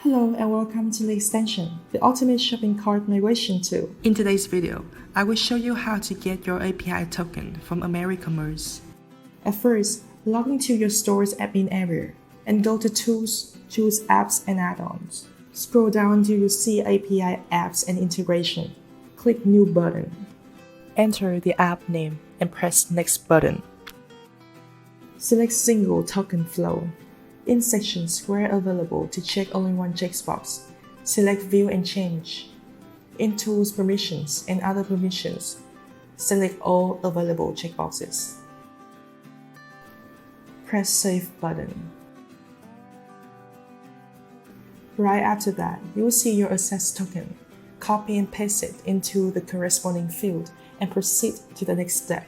Hello and welcome to LitExtension, the ultimate shopping cart migration tool. In today's video, I will show you how to get your API token from AmeriCommerce. At first, log into your store's admin area and go to Tools, choose Apps and Add-ons. Scroll down until you see API Apps and Integration. Click New button. Enter the app name and press Next button. Select Single Token Flow. In sections where available to check only one checkbox, select View and Change. In Tools Permissions and Other Permissions, select all available checkboxes. Press Save button. Right after that, you will see your access token. Copy and paste it into the corresponding field and proceed to the next step.